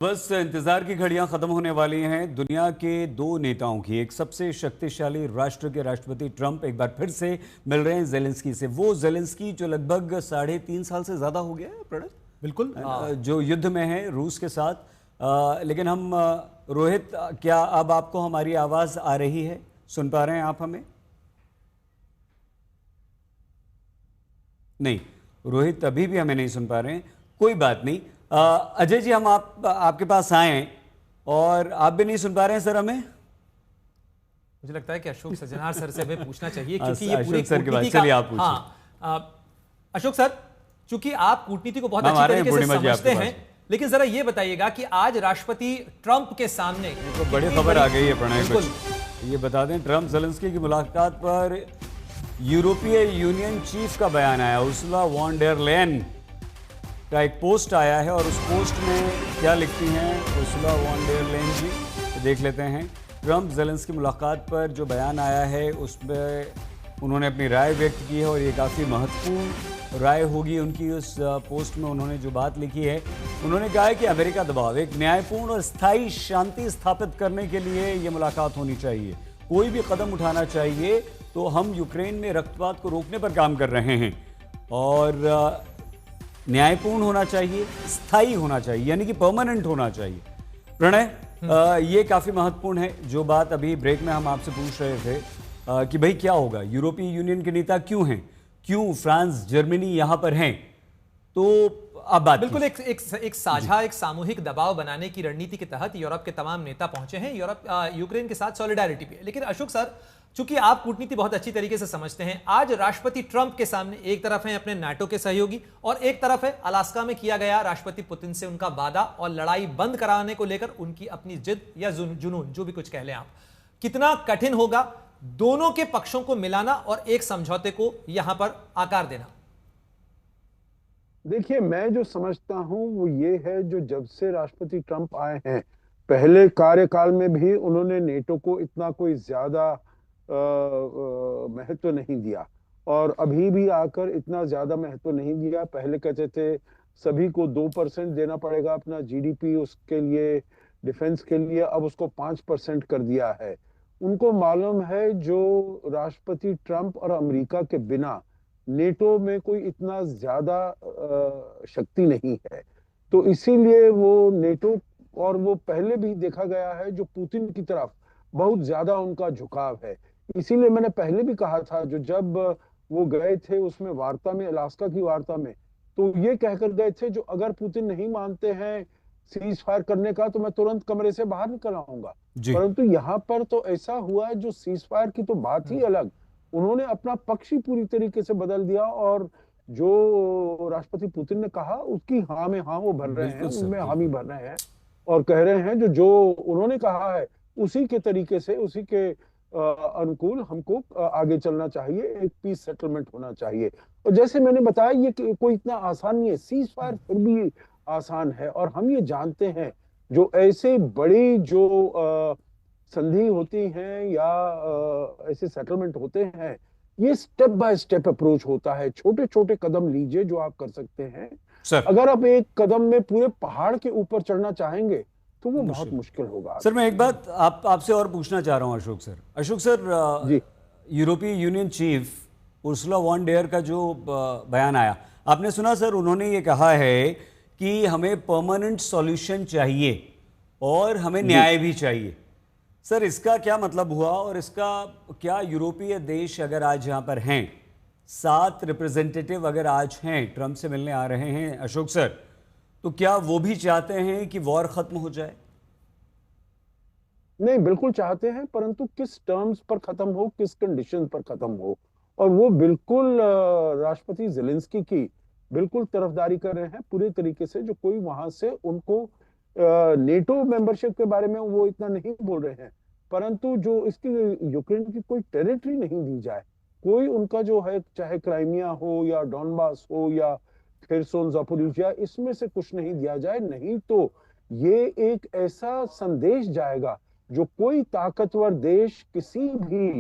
बस इंतजार की घड़ियां खत्म होने वाली हैं। दुनिया के दो नेताओं की, एक सबसे शक्तिशाली राष्ट्र के राष्ट्रपति ट्रंप एक बार फिर से मिल रहे हैं जेलेंस्की से। वो जेलेंस्की जो लगभग 3.5 साल से ज्यादा हो गया है प्रणय, बिल्कुल। जो युद्ध में है रूस के साथ। लेकिन हम रोहित, क्या अब आपको हमारी आवाज आ रही है? सुन पा रहे हैं आप हमें? नहीं रोहित, अभी भी हमें नहीं सुन पा रहे हैं। कोई बात नहीं। अजय जी, हम आपके पास आए हैं और आप भी नहीं सुन पा रहे हैं सर हमें। मुझे लगता है कि अशोक सजनार सर से हमें पूछना चाहिए, क्योंकि ये अशोक पूरी सर के बाद कूटनीति चलिए का। आप पूछिए। अशोक सर, चूंकि आप कूटनीति को बहुत हम आ अच्छी रहे हैं तरीके से पूर्णिमा जी समझते आपके हैं, लेकिन जरा ये बताइएगा कि आज राष्ट्रपति ट्रंप के सामने तो बड़ी खबर आ गई है प्रणय। कुछ ये बता दें, ट्रंप जेलेंस्की की मुलाकात पर यूरोपीय यूनियन चीफ का बयान आया। उर्सुला वॉन डेर लेयन का एक पोस्ट आया है और उस पोस्ट में क्या लिखती हैं उर्सुला वॉन डेर लेयन जी, तो देख लेते हैं। ट्रंप जेलेंस्की मुलाकात पर जो बयान आया है उसमें उन्होंने अपनी राय व्यक्त की है और ये काफ़ी महत्वपूर्ण राय होगी उनकी। उस पोस्ट में उन्होंने जो बात लिखी है, उन्होंने कहा है कि अमेरिका दबाव, एक न्यायपूर्ण और स्थायी शांति स्थापित करने के लिए ये मुलाकात होनी चाहिए। कोई भी कदम उठाना चाहिए तो हम यूक्रेन में रक्तपात को रोकने पर काम कर रहे हैं और न्यायपूर्ण होना चाहिए, स्थायी होना चाहिए, यानी कि परमानेंट होना चाहिए। प्रणय, ये काफी महत्वपूर्ण है जो बात अभी ब्रेक में हम आपसे पूछ रहे थे कि भाई क्या होगा, यूरोपीय यूनियन के नेता क्यों हैं, क्यों फ्रांस जर्मनी यहां पर हैं। तो अब बात बिल्कुल एक साझा, एक सामूहिक दबाव बनाने की रणनीति के तहत यूरोप के तमाम नेता पहुंचे हैं। यूक्रेन के साथ सॉलिडारिटी भी है। लेकिन अशोक सर, चूंकि आप कूटनीति बहुत अच्छी तरीके से समझते हैं, आज राष्ट्रपति ट्रंप के सामने एक तरफ है अपने नाटो के सहयोगी और एक तरफ है अलास्का में किया गया राष्ट्रपति पुतिन से उनका वादा और लड़ाई बंद कराने को लेकर उनकी अपनी जिद या जुनून, जो भी कुछ कह लें आप। कितना कठिन होगा दोनों के पक्षों को मिलाना और एक समझौते को यहां पर आकार देना? देखिए, मैं जो समझता हूं वो ये है, जो जब से राष्ट्रपति ट्रंप आए हैं, पहले कार्यकाल में भी उन्होंने नेटो को इतना कोई ज्यादा महत्व नहीं दिया और अभी भी आकर इतना ज्यादा महत्व नहीं दिया। पहले कहते थे सभी को 2% देना पड़ेगा अपना जीडीपी उसके लिए, डिफेंस के लिए, अब उसको 5% कर दिया है। उनको मालूम है जो राष्ट्रपति ट्रंप और अमेरिका के बिना नेटो में कोई इतना ज्यादा शक्ति नहीं है, तो इसीलिए वो नेटो, और वो पहले भी देखा गया है जो पुतिन की तरफ बहुत ज्यादा उनका झुकाव है। इसीलिए मैंने पहले भी कहा था, जो जब वो गए थे उसमें वार्ता में, अलास्का की वार्ता में, तो ये कहकर गए थे जो अगर पुतिन नहीं मानते हैं सीज फायर करने का तो मैं तुरंत कमरे से बाहर निकल आऊंगा। परंतु यहाँ पर तो ऐसा हुआ है, जो सीज फायर की तो बात ही अलग, उन्होंने अपना पक्ष ही पूरी तरीके से बदल दिया और जो राष्ट्रपति पुतिन ने कहा उसकी हाँ में हाँ वो भर रहे हैं, उनमें हामी भर रहे हैं और कह रहे हैं जो जो उन्होंने कहा है उसी के तरीके से, उसी के अनुकूल हमको आगे चलना चाहिए, एक पीस सेटलमेंट होना चाहिए। और जैसे मैंने बताया, ये कोई इतना आसान नहीं है, सीज फायर फिर भी आसान है और हम ये जानते हैं जो ऐसे बड़ी जो संधि होती हैं या ऐसे सेटलमेंट होते हैं, ये स्टेप बाय स्टेप अप्रोच होता है। छोटे छोटे कदम लीजिए जो आप कर सकते हैं। सर, अगर आप एक कदम में पूरे पहाड़ के ऊपर चढ़ना चाहेंगे तो वो बहुत मुश्किल होगा। सर मैं एक बात आपसे और पूछना चाह रहा हूं अशोक सर। अशोक सर, जी, यूरोपीय union chief Ursula von der का जो बयान आया, आपने सुना सर? उन्होंने ये कहा है कि हमें परमानेंट सॉल्यूशन चाहिए और हमें न्याय भी चाहिए। सर इसका क्या मतलब हुआ और इसका क्या यूरोपीय देश अगर आज यहां पर हैं, 7 रिप्रेजेंटेटिव अगर आज हैं, ट्रंप से मिलने आ रहे हैं अशोक सर, तो क्या वो भी चाहते हैं कि वॉर खत्म हो जाए? नहीं, बिल्कुल चाहते हैं, परंतु किस टर्म्स पर खत्म हो, किस कंडीशन पर खत्म हो। और वो बिल्कुल राष्ट्रपति जेलेंस्की की बिल्कुल तरफदारी कर रहे हैं पूरे तरीके से। जो कोई वहां से उनको नेटो मेंबरशिप के बारे में वो इतना नहीं बोल रहे हैं, परंतु जो इसकी यूक्रेन की कोई टेरिटरी नहीं दी जाए, कोई उनका जो है, चाहे क्राइमिया हो या डॉनबास हो या खेरसोन जापोरिजिया, इसमें से कुछ नहीं दिया जाए, नहीं तो ये एक ऐसा संदेश जाएगा जो कोई ताकतवर देश किसी भी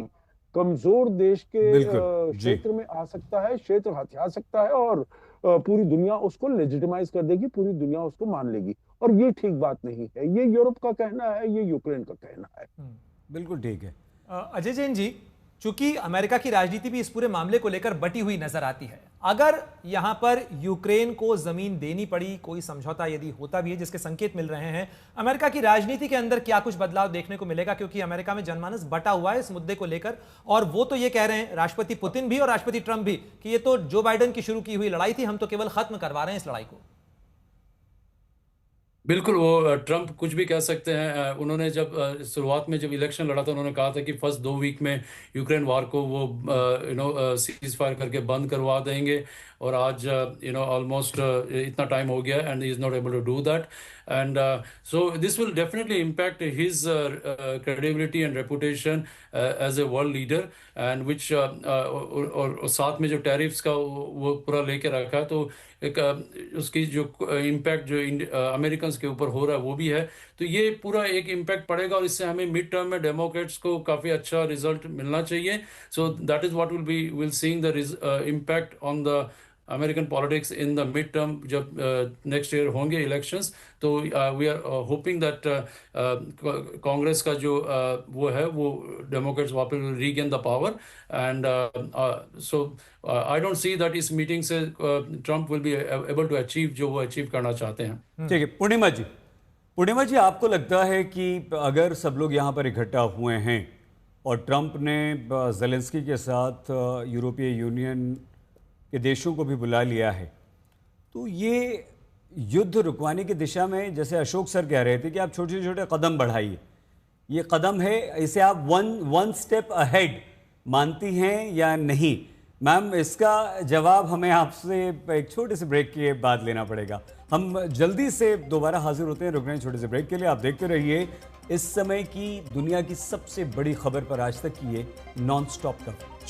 कमजोर देश के क्षेत्र में आ सकता है, क्षेत्र हथिया सकता है और पूरी दुनिया उसको लेजिटिमाइज कर देगी, पूरी दुनिया उसको मान लेगी। और ये ठीक बात नहीं है। ये यूरोप का कहना है, ये यूक्रेन का कहना है। बिल्कुल ठीक है। अजय जैन जी, चूंकि अमेरिका की राजनीति भी इस पूरे मामले को लेकर बटी हुई नजर आती है, अगर यहां पर यूक्रेन को जमीन देनी पड़ी, कोई समझौता यदि होता भी है जिसके संकेत मिल रहे हैं, अमेरिका की राजनीति के अंदर क्या कुछ बदलाव देखने को मिलेगा? क्योंकि अमेरिका में जनमानस बटा हुआ है इस मुद्दे को लेकर, और वो तो ये कह रहे हैं, राष्ट्रपति पुतिन भी और राष्ट्रपति ट्रंप भी, कि ये तो जो बाइडेन की शुरू की हुई लड़ाई थी, हम तो केवल खत्म करवा रहे हैं इस लड़ाई को। बिल्कुल, वो ट्रंप कुछ भी कह सकते हैं। उन्होंने जब शुरुआत में जब इलेक्शन लड़ा था, उन्होंने कहा था कि फर्स्ट 2 वीक में यूक्रेन वार को वो सीज फायर करके बंद करवा देंगे, और आज ऑलमोस्ट इतना टाइम हो गया and he is not able to do that, and so this will definitely impact his credibility and reputation as a world leader, and which और साथ में जो टैरिफ्स का वो पूरा लेके रखा है, तो एक उसकी जो इम्पैक्ट जो अमेरिकन के ऊपर हो रहा है वो भी है। तो ये पूरा एक इम्पैक्ट पड़ेगा, और इससे हमें मिड टर्म में डेमोक्रेट्स को काफ़ी अच्छा रिजल्ट मिलना चाहिए। So that is what will seeing the impact on the American politics in the mid term, जब नेक्स्ट ईयर होंगे इलेक्शंस। तो we are hoping that Congress का जो वो है, वो डेमोक्रेट्स वापस will regain the power, and so I don't see that इस मीटिंग से Trump will be able to achieve जो वो अचीव करना चाहते हैं। ठीक है, पूर्णिमा जी, आपको लगता है कि अगर सब लोग यहाँ पर इकट्ठा हुए हैं और ट्रंप ने ज़ेलेंस्की के साथ यूरोपीय यूनियन के देशों को भी बुला लिया है, तो ये युद्ध रुकवाने की दिशा में, जैसे अशोक सर कह रहे थे कि आप छोटे छोटे कदम बढ़ाइए, ये कदम है, इसे आप वन स्टेप अहेड मानती हैं या नहीं? मैम, इसका जवाब हमें आपसे एक छोटे से ब्रेक के बाद लेना पड़ेगा। हम जल्दी से दोबारा हाजिर होते हैं, रुक रहे हैं छोटे से ब्रेक के लिए। आप देखते रहिए इस समय की दुनिया की सबसे बड़ी खबर पर आज तक की ये नॉन स्टॉप कवरेज।